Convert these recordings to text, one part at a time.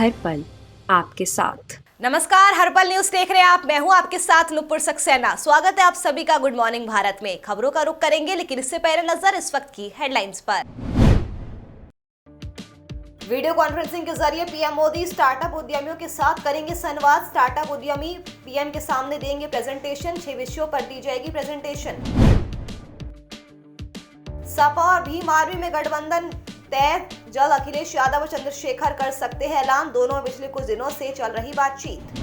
हर पल आपके साथ। नमस्कार, हर्बल न्यूज देख रहे हैं आप। मैं हूं आपके साथ नुपुर सक्सेना। स्वागत है आप सभी का गुड मॉर्निंग भारत में। खबरों का रुख करेंगे, लेकिन इससे पहले नजर इस वक्त की हेडलाइंस पर। वीडियो कॉन्फ्रेंसिंग के जरिए पीएम मोदी स्टार्टअप उद्यमियों के साथ करेंगे संवाद। स्टार्टअप उद्यमी पीएम के सामने देंगे प्रेजेंटेशन। 6 विषयों पर दी जाएगी प्रेजेंटेशन। सपा और भीम आर्मी में गठबंधन तय। जल्द अखिलेश यादव और चंद्रशेखर कर सकते हैं ऐलान। दोनों में पिछले कुछ दिनों से चल रही बातचीत।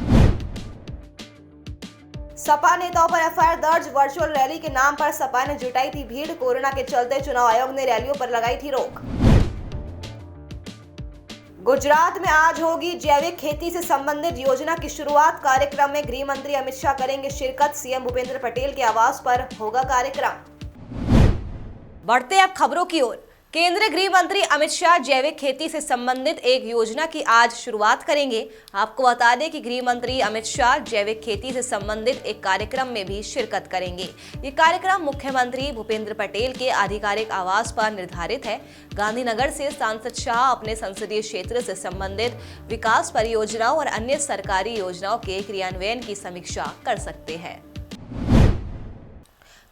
सपा नेताओं पर एफआईआर दर्ज। वर्चुअल रैली के नाम पर सपा ने जुटाई थी भीड़। कोरोना के चलते चुनाव आयोग ने रैलियों पर लगाई थी रोक। गुजरात में आज होगी जैविक खेती से संबंधित योजना की शुरुआत। कार्यक्रम में गृह मंत्री अमित शाह करेंगे शिरकत। सीएम भूपेंद्र पटेल के आवास पर होगा कार्यक्रम। बढ़ते अब खबरों की ओर। केंद्रीय गृह मंत्री अमित शाह जैविक खेती से संबंधित एक योजना की आज शुरुआत करेंगे। आपको बता दें कि गृह मंत्री अमित शाह जैविक खेती से संबंधित एक कार्यक्रम में भी शिरकत करेंगे। ये कार्यक्रम मुख्यमंत्री भूपेंद्र पटेल के आधिकारिक आवास पर निर्धारित है। गांधीनगर से सांसद शाह अपने संसदीय क्षेत्र से संबंधित विकास परियोजनाओं और अन्य सरकारी योजनाओं के क्रियान्वयन की समीक्षा कर सकते हैं।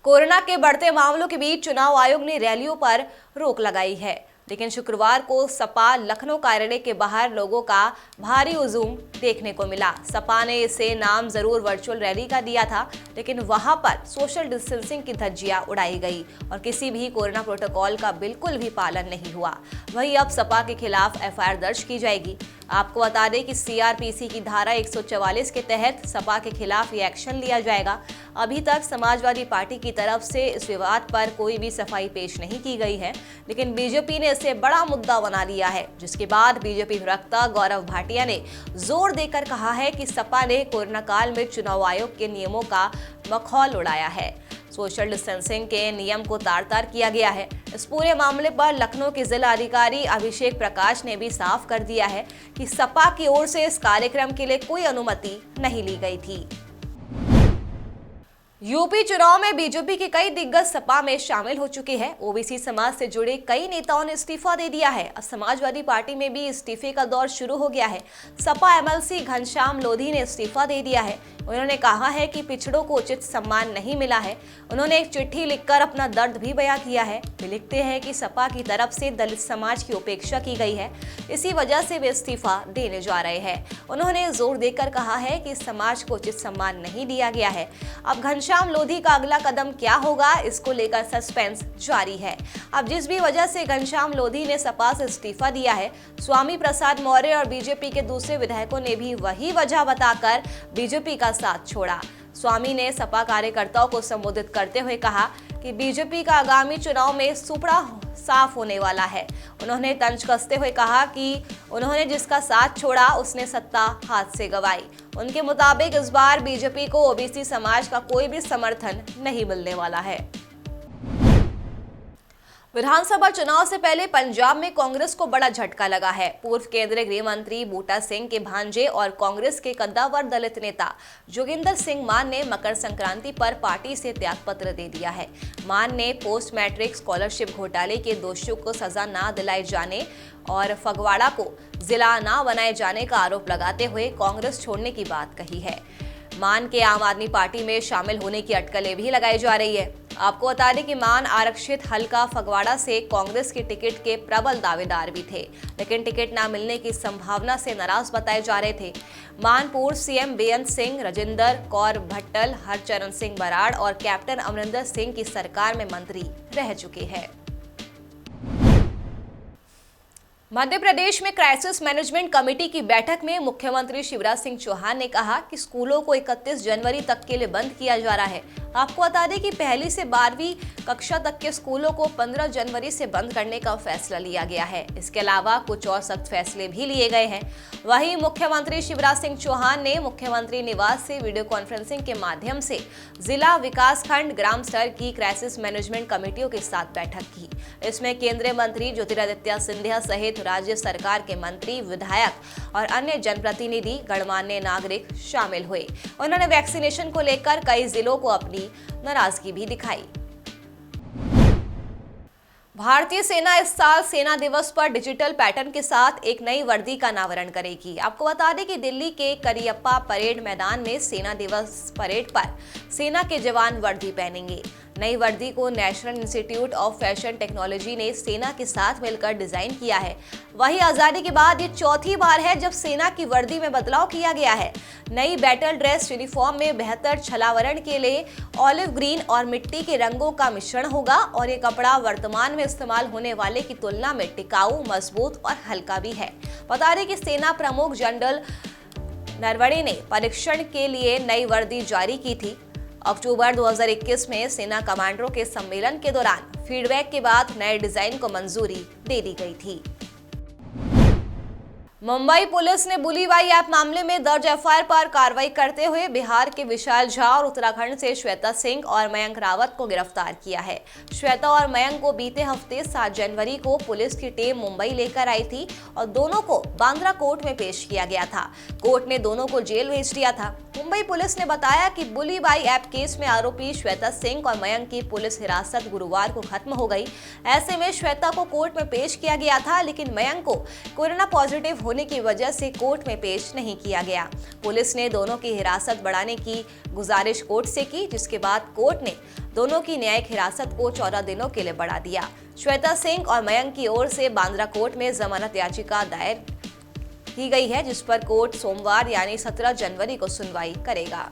कोरोना के बढ़ते मामलों के बीच चुनाव आयोग ने रैलियों पर रोक लगाई है, लेकिन शुक्रवार को सपा लखनऊ कार्यालय के बाहर लोगों का भारी हुजूम देखने को मिला। सपा ने इसे नाम जरूर वर्चुअल रैली का दिया था, लेकिन वहां पर सोशल डिस्टेंसिंग की धज्जियां उड़ाई गई और किसी भी कोरोना प्रोटोकॉल का बिल्कुल भी पालन नहीं हुआ। वहीं अब सपा के खिलाफ एफआईआर दर्ज की जाएगी। आपको बता दें कि सीआरपीसी की धारा 144 के तहत सपा के खिलाफ ये एक्शन लिया जाएगा। अभी तक समाजवादी पार्टी की तरफ से इस विवाद पर कोई भी सफाई पेश नहीं की गई है, लेकिन बीजेपी ने इसे बड़ा मुद्दा बना लिया है, जिसके बाद बीजेपी प्रवक्ता गौरव भाटिया ने जोर देकर कहा है कि सपा ने कोरोना काल में चुनाव आयोग के नियमों का मखौल उड़ाया है। सोशल डिस्टेंसिंग के नियम को तार-तार किया गया है। इस पूरे मामले पर लखनऊ के जिला अधिकारी अभिषेक प्रकाश ने भी साफ कर दिया है कि सपा की ओर से इस कार्यक्रम के लिए कोई अनुमति नहीं ली गई थी। यूपी चुनाव में बीजेपी के कई दिग्गज सपा में शामिल हो चुके हैं। ओबीसी समाज से जुड़े कई नेताओं ने इस्तीफा दे दिया है। अब समाजवादी पार्टी में भी इस्तीफे का दौर शुरू हो गया है। सपा एमएलसी घनश्याम लोधी ने इस्तीफा दे दिया है। उन्होंने कहा है कि पिछड़ों को उचित सम्मान नहीं मिला है। उन्होंने एक चिट्ठी लिखकर अपना दर्द भी बयां किया है। वे लिखते हैं कि सपा की तरफ से दलित समाज की उपेक्षा की गई है, इसी वजह से वे इस्तीफा देने जा रहे हैं। उन्होंने जोर देकर कहा है कि समाज को उचित सम्मान नहीं दिया गया है। अब घनश्याम लोधी का अगला कदम क्या होगा, इसको लेकर सस्पेंस जारी है। अब जिस भी वजह से घनश्याम लोधी ने सपा से इस्तीफा दिया है, स्वामी प्रसाद मौर्य और बीजेपी के दूसरे विधायकों ने भी वही वजह बताकर बीजेपी का साथ छोड़ा। स्वामी ने सपा कार्यकर्ताओं को संबोधित करते हुए कहा कि बीजेपी का आगामी चुनाव में सुपड़ा साफ होने वाला है। उन्होंने तंज कसते हुए कहा कि उन्होंने जिसका साथ छोड़ा उसने सत्ता हाथ से गंवाई। उनके मुताबिक इस बार बीजेपी को ओबीसी समाज का कोई भी समर्थन नहीं मिलने वाला है। विधानसभा चुनाव से पहले पंजाब में कांग्रेस को बड़ा झटका लगा है। पूर्व केंद्रीय गृह मंत्री बूटा सिंह के भांजे और कांग्रेस के कद्दावर दलित नेता जोगिंदर सिंह मान ने मकर संक्रांति पर पार्टी से त्यागपत्र दे दिया है। मान ने पोस्ट मैट्रिक स्कॉलरशिप घोटाले के दोषियों को सजा न दिलाए जाने और फगवाड़ा को जिला न बनाए जाने का आरोप लगाते हुए कांग्रेस छोड़ने की बात कही है। मान के आम आदमी पार्टी में शामिल होने की अटकलें भी लगाई जा रही है। आपको बता दें कि मान आरक्षित हलका फगवाड़ा से कांग्रेस की टिकट के प्रबल दावेदार भी थे, लेकिन टिकट न मिलने की संभावना से नाराज बताए जा रहे थे। मान पूर्व सीएम बेअंत सिंह, राजेंद्र कौर भट्टल, हरचरण सिंह बराड़ और कैप्टन अमरिंदर सिंह की सरकार में मंत्री रह चुके हैं। मध्य प्रदेश में क्राइसिस मैनेजमेंट कमेटी की बैठक में मुख्यमंत्री शिवराज सिंह चौहान ने कहा कि स्कूलों को 31 जनवरी तक के लिए बंद किया जा रहा है। आपको बता दें कि पहली से 12वीं कक्षा तक के स्कूलों को 15 जनवरी से बंद करने का फैसला लिया गया है। इसके अलावा कुछ और सख्त फैसले भी लिए गए हैं। वहीं मुख्यमंत्री शिवराज सिंह चौहान ने मुख्यमंत्री निवास से वीडियो कॉन्फ्रेंसिंग के माध्यम से जिला, विकास खंड, ग्राम स्तर की क्राइसिस मैनेजमेंट कमेटियों के साथ बैठक की। इसमें केंद्रीय मंत्री ज्योतिरादित्य सिंधिया सहित राज्य सरकार के मंत्री, विधायक और अन्य जनप्रतिनिधि, गणमान्य नागरिक शामिल हुए। उन्होंने वैक्सीनेशन को लेकर कई जिलों को अपनी नाराजगी भी दिखाई। भारतीय सेना इस साल सेना दिवस पर डिजिटल पैटर्न के साथ एक नई वर्दी का अनावरण करेगी। आपको बता दें कि दिल्ली के करियप्पा परेड मैदान में सेना दिवस परेड पर सेना के जवान वर्दी पहनेंगे। नई वर्दी को national institute of fashion technology ने सेना के साथ मिलकर डिजाइन किया है। वहीं आजादी के बाद ये चौथी बार है जब सेना की वर्दी में बदलाव किया गया है। नई बैटल ड्रेस यूनिफॉर्म में बेहतर छलावरण के लिए ऑलिव ग्रीन और मिट्टी के रंगों का मिश्रण होगा और ये कपड़ा वर्तमान में इस्तेमाल होने वाले की तुलना में टिकाऊ, मजबूत और हल्का भी है। बता दें कि सेना प्रमुख जनरल नरवणे ने परीक्षण के लिए नई वर्दी जारी की थी। अक्टूबर 2021 में सेना कमांडरों के सम्मेलन के दौरान फीडबैक के बाद नए डिजाइन को मंजूरी दे दी गई थी। मुंबई पुलिस ने बुलीबाई ऐप मामले में दर्ज एफआईआर पर कार्रवाई करते हुए बिहार के विशाल झा और उत्तराखंड से श्वेता सिंह और मयंक रावत को गिरफ्तार किया है। श्वेता और मयंक को बीते हफ्ते 7 जनवरी को पुलिस की टीम मुंबई लेकर आई थी और दोनों को बांद्रा कोर्ट में पेश किया गया था। कोर्ट ने दोनों को जेल भेज दिया था। मुंबई पुलिस ने बताया कि बुलीबाई ऐप केस में आरोपी श्वेता सिंह और मयंक की पुलिस हिरासत गुरुवार को खत्म हो गई। ऐसे में श्वेता को कोर्ट में पेश किया गया था, लेकिन मयंक को कोरोना पॉजिटिव होने की वजह से कोर्ट में पेश नहीं किया गया। पुलिस ने दोनों की हिरासत बढ़ाने की गुजारिश कोर्ट से की, जिसके बाद कोर्ट ने दोनों की न्यायिक हिरासत को 14 दिनों के लिए बढ़ा दिया। श्वेता सिंह और मयंक की ओर से बांद्रा कोर्ट में जमानत याचिका दायर की गई है, जिस पर कोर्ट सोमवार यानी 17 जनवरी को सुनवाई करेगा।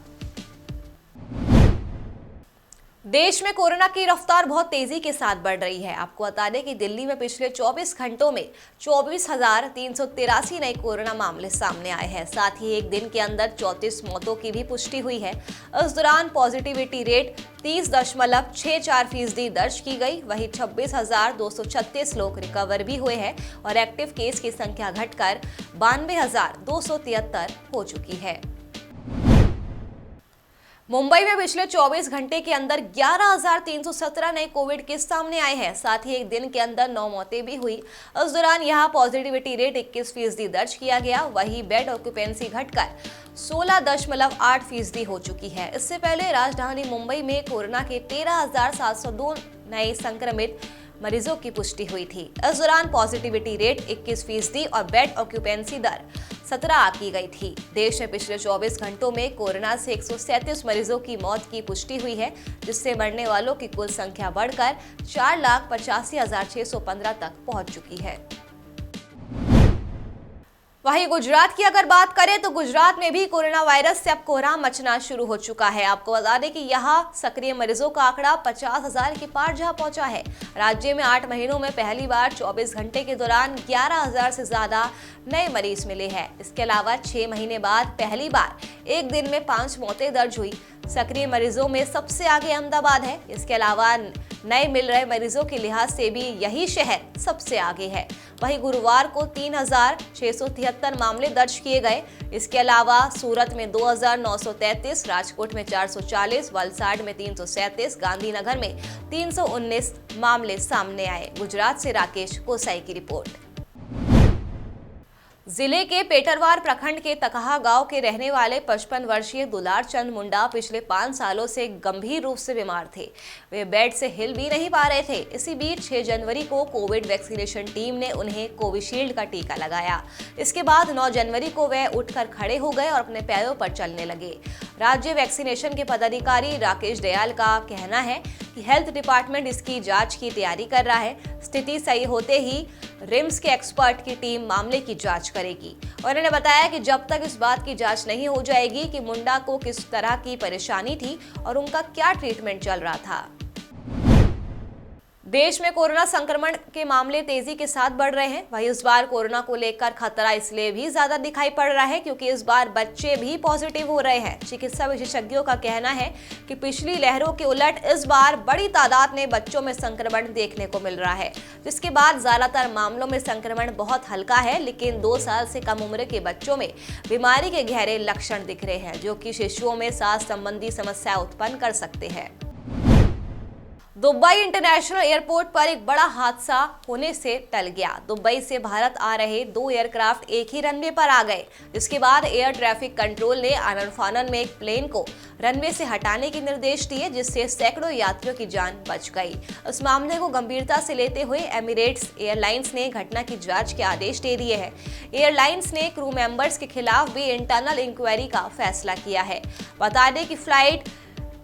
देश में कोरोना की रफ्तार बहुत तेजी के साथ बढ़ रही है। आपको बता दें कि दिल्ली में पिछले 24 घंटों में 24,383 नए कोरोना मामले सामने आए हैं। साथ ही एक दिन के अंदर 34 मौतों की भी पुष्टि हुई है। इस दौरान पॉजिटिविटी रेट 30.64% दर्ज की गई। वहीं 26,236 लोग रिकवर भी हुए हैं और एक्टिव केस की संख्या घटकर 92,273 हो चुकी है। मुंबई में पिछले 24 घंटे के अंदर 11,317 नए कोविड केस सामने आए हैं। साथ ही एक दिन के अंदर 9 मौतें भी हुई। इस दौरान यहां पॉजिटिविटी रेट 21% दर्ज किया गया। वहीं बेड ऑक्यूपेंसी घटकर 16.8% हो चुकी है। इससे पहले राजधानी मुंबई में कोरोना के 13,702 नए संक्रमित मरीजों की पुष्टि हुई थी। इस दौरान पॉजिटिविटी रेट 21% और बेड ऑक्यूपेंसी दर 17 की गई थी। देश में पिछले 24 घंटों में कोरोना से 137 मरीजों की मौत की पुष्टि हुई है, जिससे मरने वालों की कुल संख्या बढ़कर 4,85,615 तक पहुंच चुकी है। वहीं गुजरात की अगर बात करें तो गुजरात में भी कोरोना वायरस से अब कोहराम मचना शुरू हो चुका है। आपको बता दें कि यहाँ सक्रिय मरीजों का आंकड़ा 50,000 के पार जा पहुंचा है। राज्य में 8 महीनों में पहली बार 24 घंटे के दौरान 11,000 से ज्यादा नए मरीज मिले हैं। इसके अलावा 6 महीने बाद पहली बार एक दिन में 5 मौतें दर्ज हुई। सक्रिय मरीजों में सबसे आगे अहमदाबाद है। इसके अलावा नए मिल रहे मरीजों के लिहाज से भी यही शहर सबसे आगे है। वहीं गुरुवार को 3,673 मामले दर्ज किए गए। इसके अलावा सूरत में 2,933, राजकोट में 440, वलसाड में 337, गांधीनगर में 319 मामले सामने आए। गुजरात से राकेश कोसाई की रिपोर्ट। जिले के पेटरवार प्रखंड के तकहा गांव के रहने वाले 55 वर्षीय दुलार चंद मुंडा पिछले 5 सालों से गंभीर रूप से बीमार थे। वे बेड से हिल भी नहीं पा रहे थे। इसी बीच 6 जनवरी को कोविड वैक्सीनेशन टीम ने उन्हें कोविशील्ड का टीका लगाया। इसके बाद 9 जनवरी को वे उठकर खड़े हो गए और अपने पैरों पर चलने लगे। राज्य वैक्सीनेशन के पदाधिकारी राकेश दयाल का कहना है कि हेल्थ डिपार्टमेंट इसकी जांच की तैयारी कर रहा है। स्थिति सही होते ही रिम्स के एक्सपर्ट की टीम मामले की जांच करेगी। और उन्होंने बताया कि जब तक इस बात की जांच नहीं हो जाएगी कि मुंडा को किस तरह की परेशानी थी और उनका क्या ट्रीटमेंट चल रहा था। देश में कोरोना संक्रमण के मामले तेजी के साथ बढ़ रहे हैं। वहीं इस बार कोरोना को लेकर खतरा इसलिए भी ज्यादा दिखाई पड़ रहा है क्योंकि इस बार बच्चे भी पॉजिटिव हो रहे हैं। चिकित्सा विशेषज्ञों का कहना है कि पिछली लहरों के उलट इस बार बड़ी तादाद में बच्चों में संक्रमण देखने को मिल रहा है, जिसके बाद ज्यादातर मामलों में संक्रमण बहुत हल्का है, लेकिन 2 साल से कम उम्र के बच्चों में बीमारी के गहरे लक्षण दिख रहे हैं, जो कि शिशुओं में सांस संबंधी समस्या उत्पन्न कर सकते हैं। दुबई इंटरनेशनल एयरपोर्ट पर एक बड़ा हादसा होने से टल गया। दुबई से भारत आ रहे 2 एयरक्राफ्ट एक ही रनवे पर आ गए, जिसके बाद एयर ट्रैफिक कंट्रोल ने आनन फानन में एक प्लेन को रनवे से हटाने के निर्देश दिए, जिससे सैकड़ों यात्रियों की जान बच गई। इस मामले को गंभीरता से लेते हुए एमिरेट्स एयरलाइंस ने घटना की जांच के आदेश दे दिए हैं। एयरलाइंस ने क्रू मेंबर्स के खिलाफ भी इंटरनल इंक्वायरी का फैसला किया है। बता दें कि फ्लाइट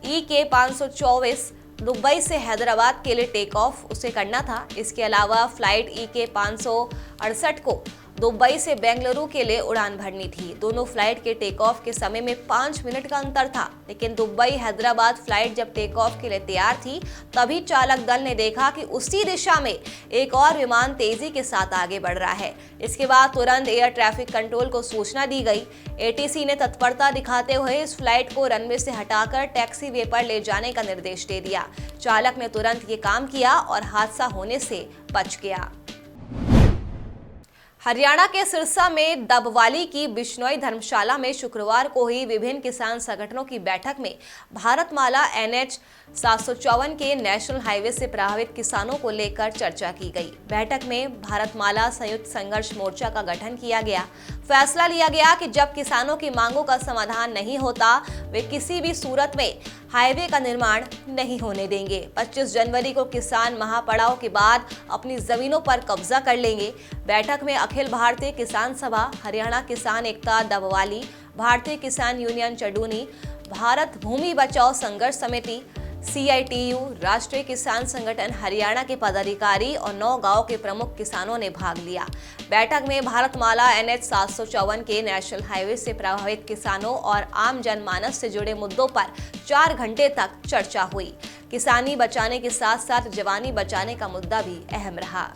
EK 524 दुबई से हैदराबाद के लिए टेक ऑफ उसे करना था। इसके अलावा फ्लाइट EK 568 को दुबई से बेंगलुरु के लिए उड़ान भरनी थी। दोनों फ्लाइट के टेक ऑफ के समय में 5 मिनट का अंतर था, लेकिन दुबई हैदराबाद फ्लाइट जब टेक ऑफ के लिए तैयार थी, तभी चालक दल ने देखा कि उसी दिशा में एक और विमान तेजी के साथ आगे बढ़ रहा है। इसके बाद तुरंत एयर ट्रैफिक कंट्रोल को सूचना दी गई। ATC ने तत्परता दिखाते हुए इस फ्लाइट को रनवे से हटाकर टैक्सी वे पर ले जाने का निर्देश दे दिया। चालक ने तुरंत ये काम किया और हादसा होने से बच गया। हरियाणा के सिरसा में डबवाली की बिश्नोई धर्मशाला में शुक्रवार को हुई विभिन्न किसान संगठनों की बैठक में भारतमाला NH 754 के नेशनल हाईवे से प्रभावित किसानों को लेकर चर्चा की गई। बैठक में भारतमाला संयुक्त संघर्ष मोर्चा का गठन किया गया। फैसला लिया गया कि जब किसानों की मांगों का समाधान नहीं होता, वे किसी भी सूरत में हाईवे का निर्माण नहीं होने देंगे। 25 जनवरी को किसान महापड़ाव के बाद अपनी जमीनों पर कब्जा कर लेंगे। बैठक में अखिल भारतीय किसान सभा, हरियाणा किसान एकता डबवाली, भारतीय किसान यूनियन चडूनी, भारत भूमि बचाओ संघर्ष समिति, CITU, राष्ट्रीय किसान संगठन हरियाणा के पदाधिकारी और 9 गांव के प्रमुख किसानों ने भाग लिया। बैठक में भारतमाला NH 754 के नेशनल हाईवे से प्रभावित किसानों और आम जनमानस से जुड़े मुद्दों पर 4 घंटे तक चर्चा हुई। किसानी बचाने के साथ साथ जवानी बचाने का मुद्दा भी अहम रहा।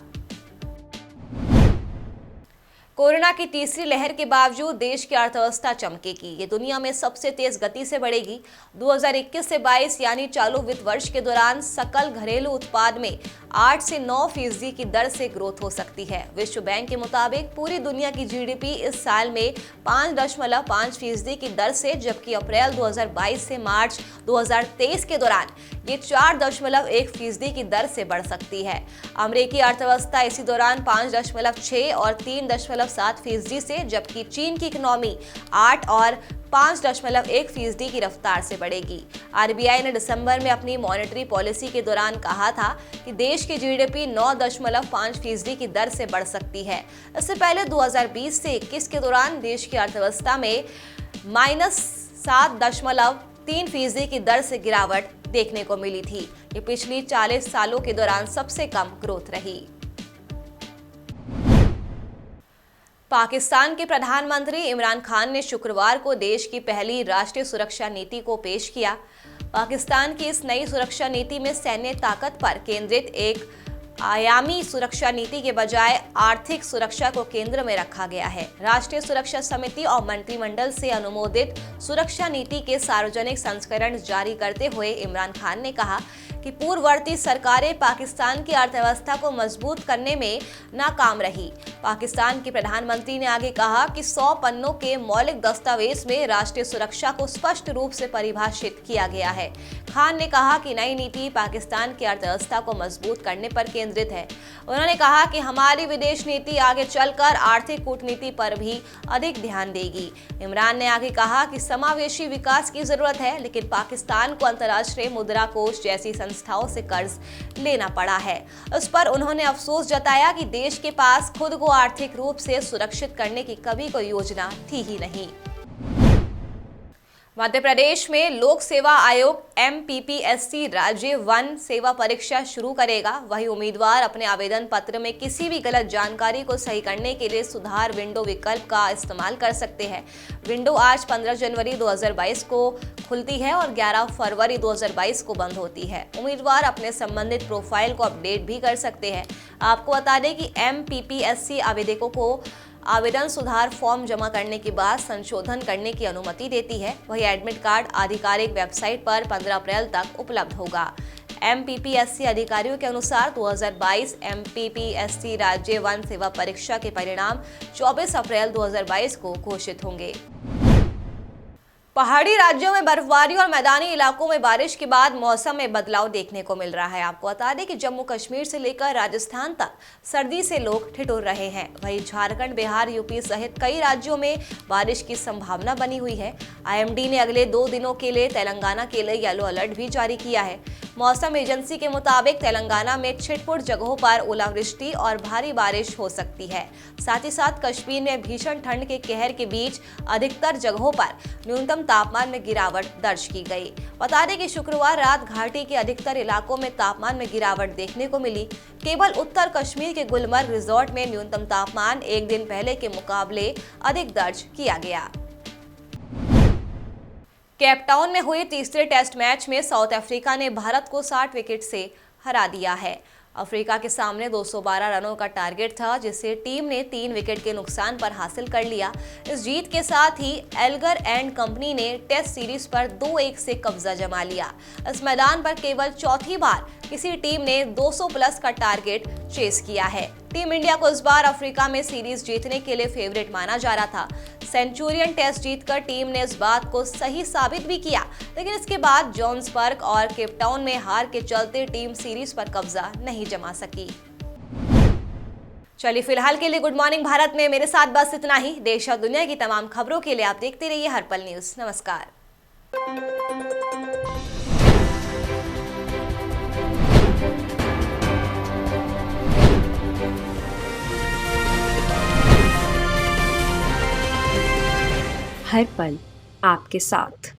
कोरोना की तीसरी लहर के बावजूद देश की अर्थव्यवस्था चमकेगी। ये दुनिया में सबसे तेज गति से बढ़ेगी। 2021 से 22 यानी चालू वित्त वर्ष के दौरान सकल घरेलू उत्पाद में 8 से 9% की दर से ग्रोथ हो सकती है। विश्व बैंक के मुताबिक पूरी दुनिया की GDP इस साल में 5.5% की दर से, जबकि अप्रैल 2022 से मार्च 2023 के दौरान ये 4.1% की दर से बढ़ सकती है। अमेरिकी अर्थव्यवस्था इसी दौरान 5.6 और 3.7% से, जबकि चीन की इकोनॉमी 8 और 5.1% की रफ्तार से बढ़ेगी। RBI ने दिसंबर में अपनी मॉनेटरी पॉलिसी के दौरान कहा था कि देश की GDP 9.5% की दर से बढ़ सकती है। इससे पहले 2020 से 21 के दौरान देश की अर्थव्यवस्था में -7.3% की दर से गिरावट देखने को मिली थी। ये पिछली 40 सालों के दौरान सबसे कम ग्रोथ रही। पाकिस्तान के प्रधानमंत्री इमरान खान ने शुक्रवार को देश की पहली राष्ट्रीय सुरक्षा नीति को पेश किया। पाकिस्तान की इस नई सुरक्षा नीति में सैन्य ताकत पर केंद्रित एक आयामी सुरक्षा नीति के बजाय आर्थिक सुरक्षा को केंद्र में रखा गया है। राष्ट्रीय सुरक्षा समिति और मंत्रिमंडल से अनुमोदित सुरक्षा नीति के सार्वजनिक संस्करण जारी करते हुए इमरान खान ने कहा कि पूर्ववर्ती सरकारें पाकिस्तान की अर्थव्यवस्था को मजबूत करने में नाकाम रही। पाकिस्तान के प्रधानमंत्री ने आगे कहा कि 100 पन्नों के मौलिक दस्तावेज में राष्ट्रीय सुरक्षा को स्पष्ट रूप से परिभाषित किया गया है। खान ने कहा कि नई नीति पाकिस्तान की अर्थव्यवस्था को मजबूत करने पर केंद्रित है। उन्होंने कहा कि हमारी विदेश नीति आगे चलकर आर्थिक कूटनीति पर भी अधिक ध्यान देगी। इमरान ने आगे कहा कि समावेशी विकास की जरूरत है, लेकिन पाकिस्तान को अंतर्राष्ट्रीय मुद्रा कोष जैसी संस्थाओं से कर्ज लेना पड़ा है। इस पर उन्होंने अफसोस जताया कि देश के पास खुद को आर्थिक रूप से सुरक्षित करने की कभी कोई योजना थी ही नहीं। मध्य प्रदेश में लोक सेवा आयोग MPPSC राज्य 1 सेवा परीक्षा शुरू करेगा। वही उम्मीदवार अपने आवेदन पत्र में किसी भी गलत जानकारी को सही करने के लिए सुधार विंडो विकल्प का इस्तेमाल कर सकते हैं। विंडो आज 15 जनवरी 2022 को खुलती है और 11 फरवरी 2022 को बंद होती है। उम्मीदवार अपने संबंधित प्रोफाइल को अपडेट भी कर सकते हैं। आपको बता दें कि MPPSC आवेदकों को आवेदन सुधार फॉर्म जमा करने के बाद संशोधन करने की अनुमति देती है। वही एडमिट कार्ड आधिकारिक वेबसाइट पर 15 अप्रैल तक उपलब्ध होगा। MPPSC अधिकारियों के अनुसार 2022 MPPSC राज्य 1 सेवा परीक्षा के परिणाम 24 अप्रैल 2022 को घोषित होंगे। पहाड़ी राज्यों में बर्फबारी और मैदानी इलाकों में बारिश के बाद मौसम में बदलाव देखने को मिल रहा है। आपको बता दें कि जम्मू कश्मीर से लेकर राजस्थान तक सर्दी से लोग ठिठुर रहे हैं। वहीं झारखंड, बिहार, यूपी सहित कई राज्यों में बारिश की संभावना बनी हुई है। आईएमडी ने अगले 2 दिनों के लिए तेलंगाना के लिए येलो अलर्ट भी जारी किया है। मौसम एजेंसी के मुताबिक तेलंगाना में छिटपुट जगहों पर ओलावृष्टि और भारी बारिश हो सकती है। साथ ही साथ कश्मीर में भीषण ठंड के कहर के बीच अधिकतर जगहों पर न्यूनतम तापमान में गिरावट दर्ज की गई। बता दें कि शुक्रवार रात घाटी के अधिकतर इलाकों में तापमान में गिरावट देखने को मिली। केवल उत्तर कश्मीर के गुलमर्ग रिजॉर्ट में न्यूनतम तापमान एक दिन पहले के मुकाबले अधिक दर्ज किया गया। केपटाउन में हुए तीसरे टेस्ट मैच में साउथ अफ्रीका ने भारत को 60 विकेट से हरा दिया है। अफ्रीका के सामने 212 रनों का टारगेट था, जिसे टीम ने 3 विकेट के नुकसान पर हासिल कर लिया। इस जीत के साथ ही एल्गर एंड कंपनी ने टेस्ट सीरीज पर 2-1 से कब्जा जमा लिया। इस मैदान पर केवल चौथी बार किसी टीम ने 200 प्लस का टारगेट चेस किया है। टीम इंडिया को इस बार अफ्रीका में सीरीज जीतने के लिए फेवरेट माना जा रहा था। सेंचुरियन टेस्ट जीतकर टीम ने इस बात को सही साबित भी किया, लेकिन इसके बाद जोहान्सबर्ग और केपटाउन में हार के चलते टीम सीरीज पर कब्जा नहीं जमा सकी। चलिए फिलहाल के लिए गुड मॉर्निंग भारत में मेरे साथ बस इतना ही। देश और दुनिया की तमाम खबरों के लिए आप देखते रहिए हरपल न्यूज। नमस्कार। हर पल आपके साथ।